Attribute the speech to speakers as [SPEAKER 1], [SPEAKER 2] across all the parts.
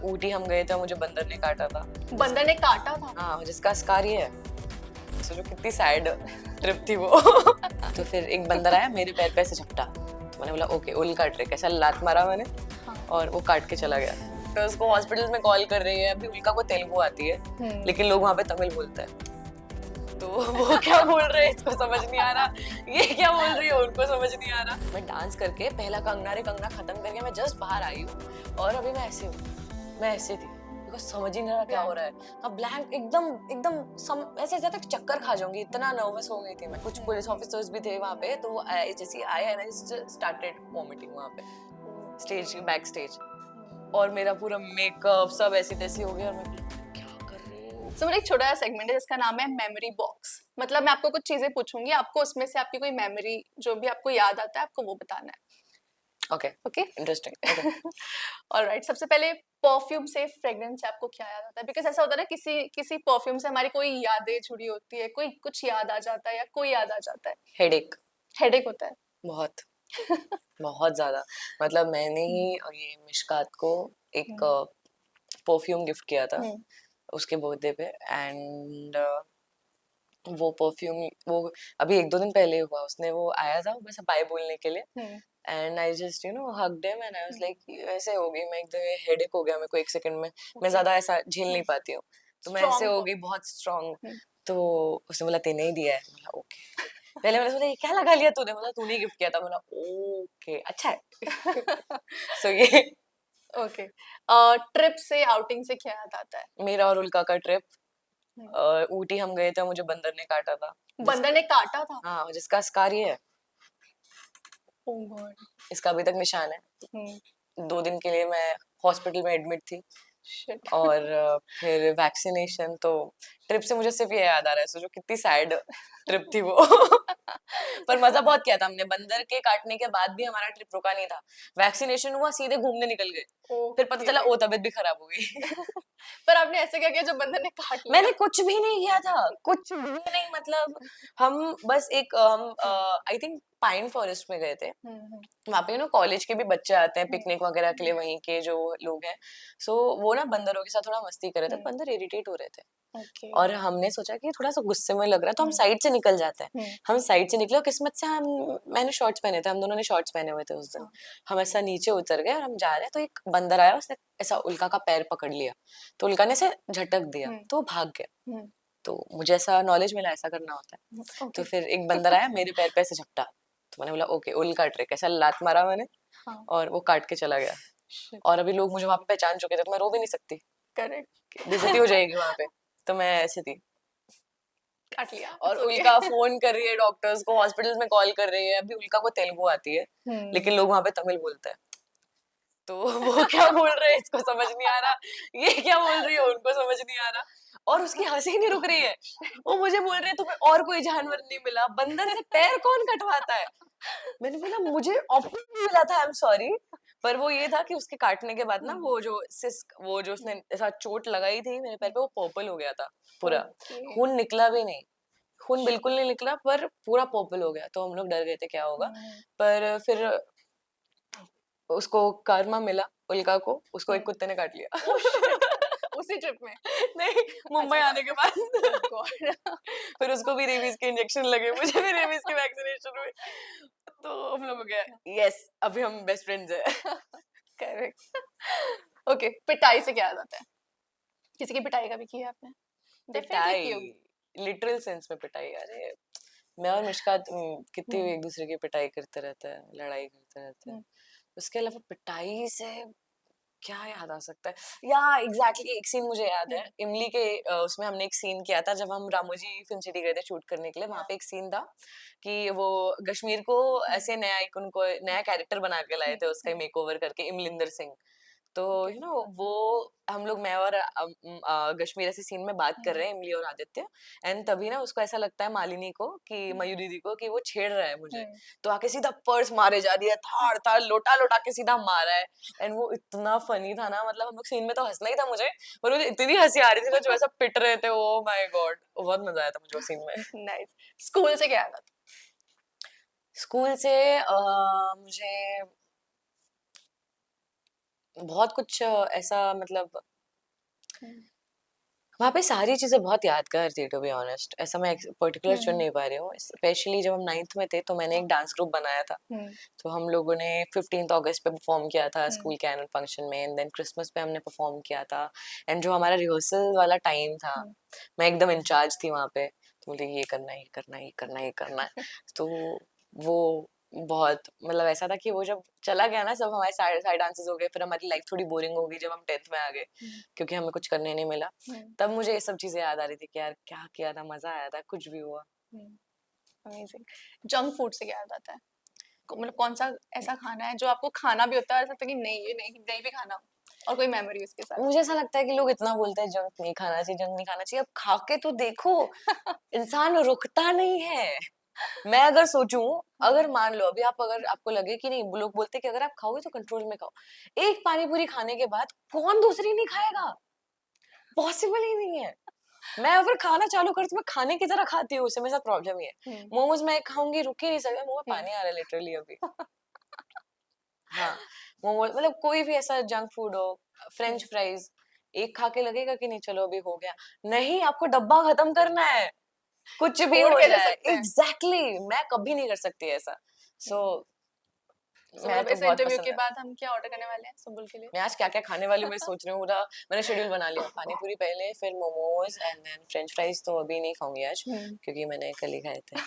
[SPEAKER 1] ऊटी हम गए थे, मुझे बंदर ने काटा था।
[SPEAKER 2] बंदर ने काटा था?
[SPEAKER 1] हाँ, जिसका स्कार ये है। सोचो कितनी सैड ट्रिप थी वो। तो फिर एक बंदर आया, मेरे पैर पे ऐसे झपटा, तो मैंने बोला ओके उल्का ट्रिक, ऐसा लात मारा मैंने और वो काट के चला गया। तो उसको हॉस्पिटल में कॉल कर रही है, अभी उल्का को तेलुगु आती है लेकिन लोग वहाँ पे तमिल बोलते हैं, तो वो क्या बोल रहे हैं इसको समझ नहीं आ रहा, ये क्या बोल रही है उनको समझ नहीं आ रहा। मैं डांस करके पहला कंगना रे कंगना खत्म करके मैं जस्ट बाहर आई हूँ और अभी मैं ऐसे हूँ, मैं ऐसे थी बिकॉज समझ ही नहीं रहा क्या हो रहा है। हाँ ब्लैंक, एकदम एकदम ऐसे जैसे चक्कर खा जाऊंगी, इतना नर्वस हो गई थी मैं। कुछ पुलिस ऑफिसर्स भी थे वहाँ पे, तो वो जैसे आए एंड आई स्टार्टेड वॉमिटिंग वहाँ पे स्टेज बैक स्टेज, और मेरा पूरा मेकअप सब ऐसी तैसी हो गया और मैं
[SPEAKER 2] So, मेरा एक छोटा सा सेगमेंट है जिसका नाम है मेमोरी बॉक्स। मतलब मैं आपको कुछ चीजें पूछूंगी, आपको उसमें से आपकी कोई मेमोरी जो भी आपको याद आता है आपको वो बताना है।
[SPEAKER 1] Okay
[SPEAKER 2] okay,
[SPEAKER 1] interesting.
[SPEAKER 2] ऑलराइट। सबसे पहले परफ्यूम से, फ्रेग्रेंस से आपको क्या याद आता है? बिकॉज ऐसा होता है ना, किसी किसी परफ्यूम से हमारी कोई यादें जुड़ी होती है, कोई कुछ याद आ जाता है या कोई याद आ जाता है।
[SPEAKER 1] हेडेक
[SPEAKER 2] हेडेक होता है
[SPEAKER 1] बहुत बहुत ज्यादा। मतलब मैंने ही ये मिशकात को एक परफ्यूम गिफ्ट किया था उसके बर्थडे पे, एंड वो परफ्यूम वो अभी 1-2 दिन पहले हुआ, उसने वो आया था बस बाय बोलने के लिए, and I just hugged him and I was like ऐसे हो गई मैं, एकदम हेडेक हो गया मेरे को 1 सेकंड में। मैं ज्यादा ऐसा झेल नहीं पाती हूँ, तो मैं ऐसे हो गई बहुत स्ट्रांग। तो उसने बोला तेने ही दिया है, बोला ओके। पहले मैंने सोचा ये क्या लगा लिया तूने, बोला तूने गिफ्ट किया था, बोला ओके अच्छा है। सो ये
[SPEAKER 2] ओके। ट्रिप से, आउटिंग से क्या याद आता है?
[SPEAKER 1] मेरा और उल्का का ट्रिप, ऊटी हम गए थे, मुझे बंदर ने काटा था।
[SPEAKER 2] बंदर ने काटा था?
[SPEAKER 1] हाँ, जिसका स्कार ये है,
[SPEAKER 2] ओह गॉड।
[SPEAKER 1] इसका अभी तक निशान है। 2 दिन के लिए मैं हॉस्पिटल में एडमिट थी।
[SPEAKER 2] Shit.
[SPEAKER 1] और फिर वैक्सीनेशन, तो ट्रिप से मुझे सिर्फ ये याद आ रहा है, सोचो कितनी सैड ट्रिप थी वो। पर मजा बहुत किया था हमने, बंदर के काटने के बाद भी हमारा ट्रिप रुका नहीं था। वैक्सीनेशन हुआ, सीधे घूमने निकल गए, फिर पता चला ओ तबीयत भी खराब हो गई।
[SPEAKER 2] पर आपने ऐसे क्या किया जो बंदर ने काट लिया?
[SPEAKER 1] मैंने कुछ भी नहीं किया था, कुछ भी नहीं। मतलब हम बस एक हम आई थिंक पाइन फॉरेस्ट में गए थे, वहाँ पे कॉलेज के भी बच्चे आते हैं पिकनिक वगैरह के लिए, वहीं के जो लोग हैं। सो वो ना बंदरों के साथ थोड़ा मस्ती कर रहे थे, बंदर इरिटेट हो रहे थे। और हमने सोचा कि थोड़ा सा गुस्से में लग रहा है तो हम साइड से निकल जाते हैं। हम साइड से निकले और किस्मत से मैंने शॉर्ट्स पहने थे, हम दोनों ने शॉर्ट्स पहने हुए थे उस दिन। हम ऐसा नीचे उतर गए और हम जा रहे हैं, तो एक बंदर आया, उसने ऐसा उल्का का पैर पकड़ लिया, तो उल्का ने ऐसे झटक दिया तो वो भाग गया। तो मुझे ऐसा नॉलेज मिला ऐसा करना होता है। तो फिर एक बंदर आया, मेरे पैर पे ऐसे झपटा, तो मैंने बोला ओके उल्का ट्रिक, ऐसा लात मारा मैंने और वो काट के चला गया। और अभी लोग मुझे वहां पे पहचान चुके थे, तो मैं रो भी नहीं सकती,
[SPEAKER 2] करेक्ट,
[SPEAKER 1] बेइज्जती हो जाएगी वहां पे, तो मैं ऐसे थी।
[SPEAKER 2] काट लिया।
[SPEAKER 1] और उल्का फोन कर रही है डॉक्टर्स को, हॉस्पिटल में कॉल कर रही है, अभी उल्का को तेलुगु आती है लेकिन लोग वहां पे तमिल बोलते हैं, तो वो क्या बोल रहे हैं इसको समझ नहीं आ रहा, ये क्या बोल रही है उनको समझ नहीं आ रहा। और उसकी हंसी नहीं रुक रही है, वो मुझे बोल रहे हैं तुम्हें और कोई जानवर नहीं मिला, बंदर से पैर कौन कटवाता है। मैंने बोला मुझे ऑप्शन नहीं मिला था, आई एम सॉरी। पर वो ये था कि उसके काटने के बाद ना वो जो वो जो उसने ऐसा चोट लगाई थी मेरे पैर पे, वो पर्पल हो गया था पूरा। खून निकला भी नहीं, खून बिल्कुल नहीं निकला, पर पूरा पर्पल हो गया, तो हम लोग डर गए थे क्या होगा। पर फिर उसको कर्मा मिला, उल्का को, उसको एक कुत्ते ने काट लिया।
[SPEAKER 2] उसी ट्रिप में?
[SPEAKER 1] नहीं, मुंबई आने के बाद। फिर उसको भी रेबीज के इंजेक्शन लगे, मुझे भी रेबीज की वैक्सीनेशन हुई, तो हम लोग हो गया यस अभी हम बेस्ट फ्रेंड्स हैं।
[SPEAKER 2] करेक्ट। ओके, पिटाई से क्या याद आता है? किसी की पिटाई का भी किया आपने? डेफिनेटली की होगी।
[SPEAKER 1] पिटाई लिटरल सेंस में पिटाई, अरे मैं और मिशकात कितनी एक दूसरे की पिटाई करते रहते हैं, लड़ाई करते रहते हैं। उसके अलावा पिटाई से क्या याद आ सकता है, या एग्जैक्टली एक सीन मुझे याद है, इमली के उसमें हमने एक सीन किया था जब हम रामोजी फिल्म सिटी गए थे शूट करने के लिए। वहां पे एक सीन था कि वो कश्मीर को ऐसे नया एक उनको नया कैरेक्टर बना के लाए थे, उसका मेकओवर करके, इमलिंदर सिंह। तो वो हम लोग, मैं और कश्मीर ऐसे सीन में बात कर रहे हैं, इमली और आदित्य, एंड तभी ना उसको ऐसा लगता है मालिनी को, कि मयूरी दीदी को, कि वो छेड़ रहा है मुझे, तो आके सीधा पर्स मारे जा रही है, थाड़ थाड़ लोटा लोटा के सीधा मारा है। एंड वो इतना फनी था ना, मतलब हम लोग सीन में तो हंसना ही था मुझे, पर मुझे इतनी हंसी आ रही थी ना जो ऐसा पिट रहे थे, ओ माय गॉड बहुत मजा आया था मुझे वो सीन में।
[SPEAKER 2] नाइस। स्कूल से क्या याद आता
[SPEAKER 1] स्कूल से मुझे बहुत कुछ ऐसा मतलब
[SPEAKER 2] हम्म,
[SPEAKER 1] वहाँ पे सारी चीज़ें बहुत यादगार थी टू बी ऑनेस्ट। ऐसा मैं पर्टिकुलर चुन
[SPEAKER 2] हम्म,
[SPEAKER 1] नहीं पा रही हूँ। स्पेशली जब हम 9th में थे तो मैंने
[SPEAKER 2] हाँ,
[SPEAKER 1] एक डांस ग्रुप बनाया था।
[SPEAKER 2] हम्म,
[SPEAKER 1] तो हम लोगों ने 15th अगस्त पे परफॉर्म किया था
[SPEAKER 2] हम्म,
[SPEAKER 1] स्कूल के एनुअल फंक्शन में, एंड देन क्रिसमस पे हमने परफॉर्म किया था। एंड जो हमारा रिहर्सल वाला टाइम था,
[SPEAKER 2] हम्म,
[SPEAKER 1] मैं एकदम इंचार्ज थी वहाँ पे। तो मुझे ये करना है, ये करना है, ये करना है, ये करना है। तो वो बहुत मतलब ऐसा था कि वो जब चला गया ना, सब हमारे साइड साइड डांसेस हो गए, फिर हमारी लाइफ थोड़ी बोरिंग हो गई जब हम 10th में आ गए,
[SPEAKER 2] हम्म,
[SPEAKER 1] क्योंकि हमें कुछ करने नहीं मिला।
[SPEAKER 2] हम्म,
[SPEAKER 1] तब मुझे ये सब चीजें याद आ रही थी कि यार क्या किया था, मजा आया था, कुछ भी हुआ।
[SPEAKER 2] अमेजिंग। जंक फूड से क्या याद आता है? मतलब कौन सा ऐसा खाना है जो आपको खाना भी होता है, ऐसा लगता है कि नहीं ये नहीं नहीं भी खाना, और कोई मेमोरी उसके साथ?
[SPEAKER 1] मुझे ऐसा लगता है कि लोग इतना बोलते हैं जंक नहीं खाना चाहिए, जंक नहीं खाना चाहिए, अब खा के तो देखो, इंसान रुकता नहीं है। मैं अगर सोचूं,
[SPEAKER 2] हम्म,
[SPEAKER 1] अगर मान लो अभी आप, अगर आपको लगे कि नहीं, लोग बोलते हैं कि अगर आप खाओगे तो कंट्रोल में खाओ, एक पानी पूरी खाने के बाद कौन दूसरी नहीं खाएगा? पॉसिबल ही नहीं है। मैं अगर खाना चालू करती हूँ, मैं खाने की तरह खाती हूँ, उससे मेरे साथ प्रॉब्लम ही है।
[SPEAKER 2] हम्म,
[SPEAKER 1] मोमोज मैं खाऊंगी, रुक ही नहीं सकता, मुंह में
[SPEAKER 2] हम्म,
[SPEAKER 1] पानी आ रहा है लिटरली अभी। हाँ, मोमोज मतलब कोई भी ऐसा जंक फूड हो, फ्रेंच
[SPEAKER 2] हम्म,
[SPEAKER 1] फ्राइज, एक खा के लगेगा कि नहीं चलो अभी हो गया। नहीं, आपको डब्बा खत्म करना है, कुछ भी
[SPEAKER 2] छोड़
[SPEAKER 1] हो
[SPEAKER 2] कैसे
[SPEAKER 1] जाए।
[SPEAKER 2] सकते हैं?
[SPEAKER 1] एग्जैक्टली मैं कभी नहीं कर सकती ऐसा। सो
[SPEAKER 2] हम्म, तो
[SPEAKER 1] मैं
[SPEAKER 2] मतलब
[SPEAKER 1] तो
[SPEAKER 2] इस
[SPEAKER 1] बहुत
[SPEAKER 2] इंटरव्यू
[SPEAKER 1] पसंद
[SPEAKER 2] के
[SPEAKER 1] है।
[SPEAKER 2] बाद हम क्या ऑर्डर करने वाले हैं सुबुल के लिए?
[SPEAKER 1] मैं आज क्या क्या खाने वाली हूँ मैं सोच रही हूँ, पूरा मैंने शेड्यूल बना लिया। पानी पूरी पहले, फिर momos, and then French fries तो अभी नहीं खाऊंगी आज,
[SPEAKER 2] हम्म,
[SPEAKER 1] क्योंकि मैंने कल ही खाए थे।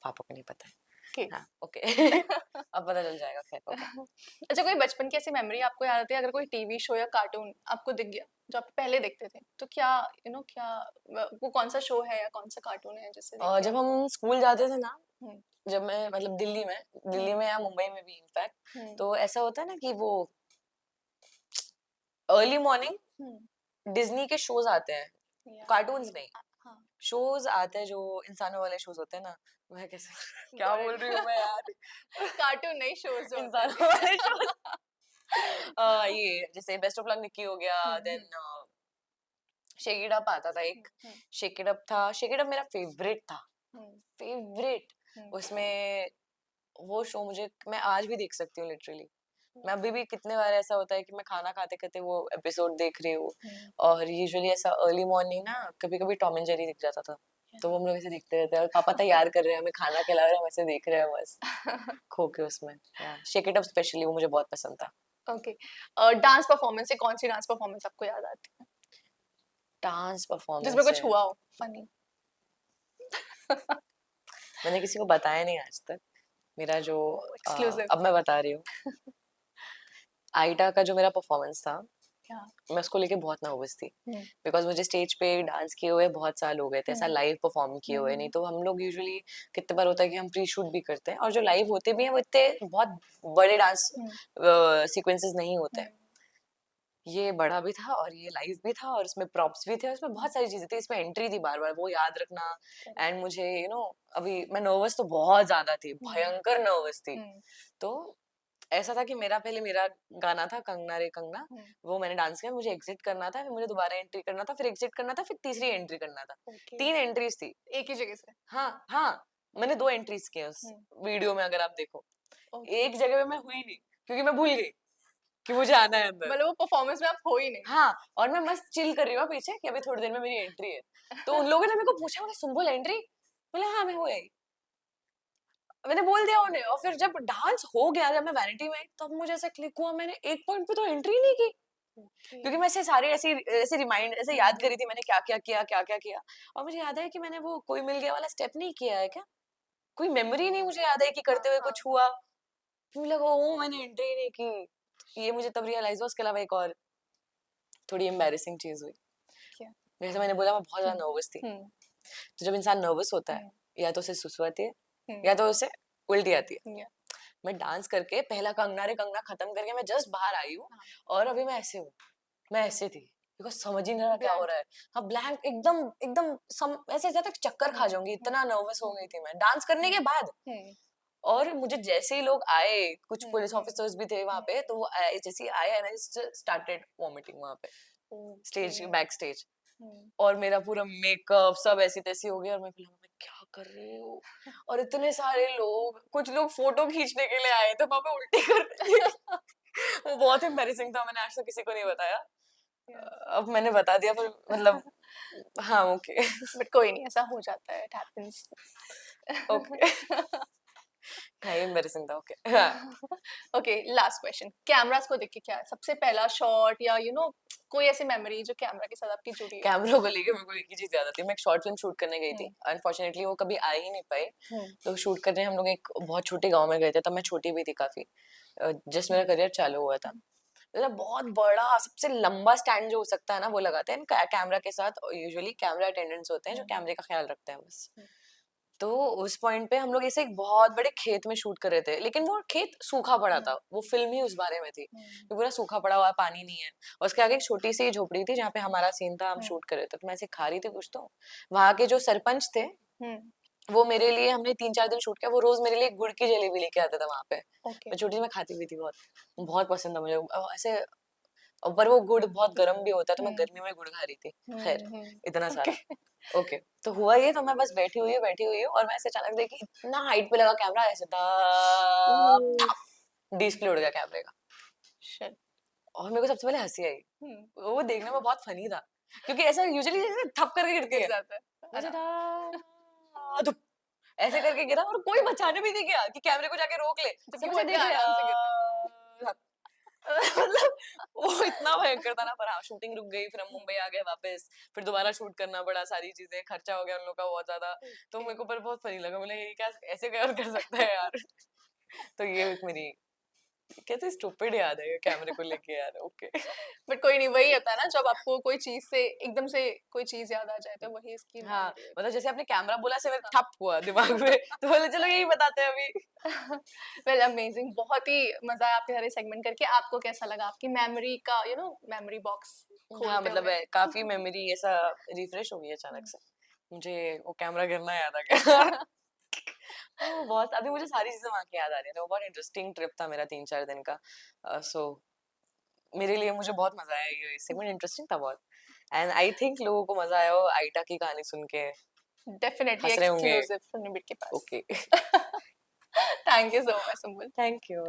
[SPEAKER 1] पापा को नहीं पता है।
[SPEAKER 2] ठीक।
[SPEAKER 1] हाँ, ओके। अब पता चल जाएगा, खैर ओके।
[SPEAKER 2] अच्छा, कोई बचपन की ऐसी मेमोरी आपको याद आती है, अगर कोई टीवी शो या कार्टून आपको दिख गया जो आप पहले देखते थे, तो क्या क्या वो कौन सा शो है या कौन सा कार्टून है जिससे देख
[SPEAKER 1] और
[SPEAKER 2] के
[SPEAKER 1] जब
[SPEAKER 2] आपको?
[SPEAKER 1] हम स्कूल जाते थे ना,
[SPEAKER 2] हम्म,
[SPEAKER 1] जब मैं मतलब दिल्ली
[SPEAKER 2] हम्म,
[SPEAKER 1] में या मुंबई में भी इनफैक्ट,
[SPEAKER 2] हम्म,
[SPEAKER 1] तो ऐसा होता है ना कि वो अर्ली मॉर्निंग
[SPEAKER 2] हम्म,
[SPEAKER 1] डिज्नी के शोज आते हैं,
[SPEAKER 2] या
[SPEAKER 1] कार्टून्स नहीं,
[SPEAKER 2] हाँ,
[SPEAKER 1] शोज आते हैं जो इंसानों वाले शोज होते हैं ना। मैं कैसे क्या बोल रही हूँ
[SPEAKER 2] बर्ड।
[SPEAKER 1] मैं यार।
[SPEAKER 2] कार्टून नहीं, शोज जो होते
[SPEAKER 1] इंसानों
[SPEAKER 2] हैं।
[SPEAKER 1] वाले शोज। ये जैसे बेस्ट ऑफ लक निक्की हो गया,
[SPEAKER 2] हम्म,
[SPEAKER 1] देन शेक इट अप आता था एक।
[SPEAKER 2] हम्म,
[SPEAKER 1] शेक इट अप था, शेक इट अप मेरा फेवरेट था,
[SPEAKER 2] हम्म,
[SPEAKER 1] फेवरेट।
[SPEAKER 2] हम्म,
[SPEAKER 1] उसमें वो शो मुझे, मैं आज भी देख सकती हूँ लिटरली। मैं
[SPEAKER 2] हम्म,
[SPEAKER 1] अभी भी कितने बार ऐसा होता है कि मैं खाना खाते खाते वो एपिसोड देख रही हूँ।
[SPEAKER 2] हम्म,
[SPEAKER 1] और यूजुअली ऐसा अर्ली मॉर्निंग ना, कभी कभी टॉम एंड जेरी दिख जाता था, तो वो हम लोग ऐसे देखते रहते हैं, और पापा तैयार कर रहे हैं, हमें खाना खिला रहे हैं, हम ऐसे देख रहे हैं बस खो के उसमें। शेक इट अप स्पेशली वो मुझे बहुत पसंद था।
[SPEAKER 2] ओके। डांस परफॉर्मेंस से कौन सी डांस परफॉर्मेंस आपको याद आती है
[SPEAKER 1] डांस
[SPEAKER 2] जिसमें
[SPEAKER 1] परफॉर्मेंस
[SPEAKER 2] कुछ
[SPEAKER 1] है,
[SPEAKER 2] हुआ हो फनी?
[SPEAKER 1] मैंने किसी को बताया नहीं आज तक। मेरा जो
[SPEAKER 2] एक्सक्लूसिव।
[SPEAKER 1] अब मैं बता रही हूँ, आइटा का जो मेरा परफॉर्मेंस था,
[SPEAKER 2] क्या?
[SPEAKER 1] मैं उसको लेके बहुत नर्वस थी।
[SPEAKER 2] हम्म,
[SPEAKER 1] बिकॉज मुझे स्टेज पे डांस किए हुए बहुत साल हो गए थे, ऐसा
[SPEAKER 2] हम्म,
[SPEAKER 1] लाइव परफॉर्म किए हुए नहीं।
[SPEAKER 2] हम्म,
[SPEAKER 1] तो हम लोग यूजुअली कितने बार होता है कि हम प्री शूट भी करते हैं, और जो लाइव होते भी हैं वो इतने बहुत बड़े डांस
[SPEAKER 2] हम्म,
[SPEAKER 1] सीक्वेंसेस नहीं होते हैं।
[SPEAKER 2] हम्म,
[SPEAKER 1] ये बड़ा भी था और ये लाइव भी था, और इसमें प्रॉप्स भी थे, और इसमें बहुत सारी चीजें थी, इसमें एंट्री थी बार बार, वो याद रखना।
[SPEAKER 2] correct,
[SPEAKER 1] एंड मुझे अभी मैं नर्वस तो बहुत ज्यादा थी,
[SPEAKER 2] हम्म,
[SPEAKER 1] भयंकर नर्वस थी।
[SPEAKER 2] हम्म,
[SPEAKER 1] तो ऐसा था कि मेरा गाना था कंगना रे कंगना,
[SPEAKER 2] हम्म,
[SPEAKER 1] वो मैंने डांस किया, मुझे एग्जिट करना था, फिर मुझे दोबारा एंट्री करना था, फिर एग्जिट करना था, फिर तीसरी एंट्री करना था।
[SPEAKER 2] ओके।
[SPEAKER 1] 3 एंट्रीज थी।
[SPEAKER 2] एक ही जगह से?
[SPEAKER 1] हाँ हाँ, मैंने 2 एंट्रीज किए उस
[SPEAKER 2] हम्म,
[SPEAKER 1] वीडियो में, अगर आप देखो।
[SPEAKER 2] ओके।
[SPEAKER 1] एक जगह पे मैं हुई नहीं, क्योंकि मैं भूल गई कि मुझे आना है अंदर।
[SPEAKER 2] मतलब वो परफॉर्मेंस में आप हो ही नहीं?
[SPEAKER 1] हाँ, और मैं मस्त चिल कर रही हूँ पीछे कि अभी थोड़ी देर में मेरी एंट्री है। तो उन लोगों ने मेरे को पूछा, बोला सुम्बुल एंट्री, बोला हाँ मैं हो आई, मैंने बोल दिया उन्हें। और फिर जब डांस हो गया, जब मैं वैनिटी में आई, तब मुझे ऐसा क्लिक हुआ, मैंने एक पॉइंट पे तो एंट्री नहीं की,
[SPEAKER 2] ओके।
[SPEAKER 1] क्योंकि मैं ऐसे सारे ऐसे ऐसे रिमाइंड ऐसे याद
[SPEAKER 2] हम्म,
[SPEAKER 1] करी थी मैंने क्या क्या किया, क्या क्या किया। और मुझे याद है कि मैंने वो कोई मिल गया वाला स्टेप नहीं किया है क्या, कोई मेमोरी नहीं मुझे याद है कि
[SPEAKER 2] हाँ,
[SPEAKER 1] करते हुए
[SPEAKER 2] हाँ,
[SPEAKER 1] कुछ हुआ। फिर मुझे लगा ओ मैंने एंट्री नहीं की, ये मुझे तब रियलाइज हुआ। उसके अलावा एक और थोड़ी एम्बैरेसिंग चीज हुई।
[SPEAKER 2] क्या?
[SPEAKER 1] जैसे मैंने बोला, मैं बहुत ज्यादा
[SPEAKER 2] हम्म,
[SPEAKER 1] नर्वस थी।
[SPEAKER 2] हम्म,
[SPEAKER 1] तो जब इंसान नर्वस होता है,
[SPEAKER 2] हम्म,
[SPEAKER 1] या तो उसे सुसु आती है,
[SPEAKER 2] हम्म,
[SPEAKER 1] या तो उसे उल्टी आती है।
[SPEAKER 2] या,
[SPEAKER 1] मैं डांस करके पहला कंगना रे कंगना खत्म करके मैं जस्ट बाहर आई हूँ,
[SPEAKER 2] हाँ,
[SPEAKER 1] और अभी मैं ऐसे हूँ, मैं ऐसे थी, बिकॉज समझ ही नहीं रहा क्या हो
[SPEAKER 2] ब्लैंक।
[SPEAKER 1] रहा है। हाँ, ब्लैंक एकदम एकदम ऐसे ज्यादा चक्कर खा
[SPEAKER 2] हम्म,
[SPEAKER 1] जाऊंगी,
[SPEAKER 2] हम्म,
[SPEAKER 1] इतना नर्वस हो गई
[SPEAKER 2] हम्म,
[SPEAKER 1] थी मैं डांस करने के
[SPEAKER 2] हम्म,
[SPEAKER 1] बाद।
[SPEAKER 2] हम्म,
[SPEAKER 1] और मुझे जैसे ही लोग आए, कुछ
[SPEAKER 2] हम्म,
[SPEAKER 1] पुलिस
[SPEAKER 2] हम्म,
[SPEAKER 1] ऑफिसर्स भी थे वहां पे, तो वो जैसे ही आए एंड आई स्टार्टेड वॉमिटिंग वहां पे,
[SPEAKER 2] okay.
[SPEAKER 1] Stage back stage.
[SPEAKER 2] Hmm,
[SPEAKER 1] और मेरा पूरा मेकअप सब ऐसी तैसी हो गया, और मैं बोला मैं क्या कर रही हूँ। और इतने सारे लोग, कुछ लोग फोटो खींचने के लिए आए थे, वहां पे उल्टी कर रही थी। वो बहुत एम्बैरेसिंग था, मैंने आज तक किसी को नहीं बताया। अब मैंने बता दिया पर मतलब हाँ, ओके।
[SPEAKER 2] बट कोई नहीं, ऐसा हो जाता है, इट हैपेंस।
[SPEAKER 1] ओके। हाँ, ये एम्बैरेसिंग था, ओके। हाँ,
[SPEAKER 2] ओके, लास्ट क्वेश्चन, कैमरास को देख के क्या है सबसे पहला शॉट या कोई ऐसी मेमोरी जो कैमरा के साथ आपकी जुड़ी हो?
[SPEAKER 1] कैमरा को लेके मेरे को एक ही चीज़ याद आती है, मैं एक शॉर्ट फिल्म शूट करने गई थी।
[SPEAKER 2] हम्म।
[SPEAKER 1] अनफॉर्चुनेटली वो कभी आ ही नहीं पाई,
[SPEAKER 2] हम्म।
[SPEAKER 1] तो शूट करने हम लोग एक बहुत छोटे गाँव में गए थे, तब मैं छोटी भी थी काफ़ी। जस्ट मेरा करियर चालू हुआ था। मतलब बहुत बड़ा सबसे लंबा स्टैंड जो हो सकता है ना वो लगाते हैं कैमरा के साथ, यूजुअली कैमरा अटेंडेंट्स होते हैं जो कैमरे का ख्याल रखते हैं बस। तो उस पॉइंट पे हम लोग ऐसे एक बहुत बड़े खेत में शूट कर रहे थे, लेकिन वो खेत सूखा पड़ा था, वो फिल्म ही उस बारे में थी कि पूरा सूखा पड़ा हुआ है, पानी नहीं है। और उसके आगे एक छोटी सी झोपड़ी थी जहाँ पे हमारा सीन था, हम शूट कर रहे थे। तो मैं ऐसे खा रही थी कुछ, तो वहां के जो सरपंच थे वो मेरे लिए, हमने 3-4 दिन शूट किया, वो रोज मेरे लिए गुड़ की जलेबी लेके आते थे वहां पे।
[SPEAKER 2] ओके।
[SPEAKER 1] मैं छोटी, मैं खाती भी थी बहुत, बहुत पसंद था मुझे ऐसे। पर वो गुड़ बहुत गर्म भी होता है, तो मैं गर्मी में गुड़ खा रही थी। खैर, इतना
[SPEAKER 2] ओके।
[SPEAKER 1] सारा ओके। तो हुआ ये, तो मैं बस बैठी हुई हूँ और मैं ऐसे अचानक देखी, इतना हाइट पे लगा कैमरा, ऐसे डिस्प्ले उड़ गया कैमरे का।
[SPEAKER 2] शिट।
[SPEAKER 1] और मेरे को सबसे पहले हंसी आई, वो देखने में बहुत फनी था, क्योंकि ऐसा यूजुअली जैसे थप करके गिरती
[SPEAKER 2] गिर
[SPEAKER 1] है,
[SPEAKER 2] जाता है
[SPEAKER 1] वैसे
[SPEAKER 2] आराम।
[SPEAKER 1] धुप ऐसे करके गिरा, और कोई बचाने भी नहीं गया कि कैमरे को जाके रोक ले,
[SPEAKER 2] जबकि
[SPEAKER 1] सब
[SPEAKER 2] वो
[SPEAKER 1] ऐसे
[SPEAKER 2] इतने
[SPEAKER 1] देख रहे
[SPEAKER 2] आराम से गिर रहा है।
[SPEAKER 1] मतलब वो इतना भयंकर था ना। पर हाँ, शूटिंग रुक गई, फिर हम मुंबई आ गए वापस, फिर दोबारा शूट करना पड़ा, सारी चीजें, खर्चा हो गया उन लोग का बहुत ज्यादा। तो मेरे को पर बहुत फनी लगा, बोले ये क्या ऐसे कर सकता है यार। तो ये एक मेरी कैसे स्टूपिड याद है कैमरे को लेके यार, ओके।
[SPEAKER 2] बट कोई नहीं, वही होता है ना, जब आपको कोई चीज से एकदम से कोई चीज याद आ जाए तो वही इसकी
[SPEAKER 1] हाँ,
[SPEAKER 2] मेमोरी
[SPEAKER 1] मतलब
[SPEAKER 2] होती
[SPEAKER 1] जैसे आपने कैमरा बोला से मेरे
[SPEAKER 2] है।
[SPEAKER 1] ठप हुआ दिमाग में, तो बोले चलो यही बताते हैं अभी।
[SPEAKER 2] वेल अमेजिंग, बहुत ही मजा आया आपके सारे सेगमेंट करके। आपको कैसा लगा आपकी मेमोरी का मेमोरी बॉक्स
[SPEAKER 1] हाँ,
[SPEAKER 2] खोलते
[SPEAKER 1] मतलब
[SPEAKER 2] हुए?
[SPEAKER 1] काफी मेमोरी ऐसा रिफ्रेश हो गई अचानक से, मुझे वो कैमरा गिरना याद आ गया। वो बहुत, अभी मुझे सारी चीजें वहां की याद आ रही है, वो बहुत इंटरेस्टिंग ट्रिप था मेरा 3-4 दिन का। सो मेरे लिए, मुझे बहुत मजा आया, ये सेगमेंट इंटरेस्टिंग था बहुत। एंड आई थिंक लोगों को मजा आया हो आइटा की कहानी सुन के,
[SPEAKER 2] डेफिनेटली
[SPEAKER 1] हंस रहे होंगे।
[SPEAKER 2] एक्सक्लूसिव फिल्मी बीट के पास।
[SPEAKER 1] Okay.
[SPEAKER 2] Thank you so much Sumbul.
[SPEAKER 1] Thank you.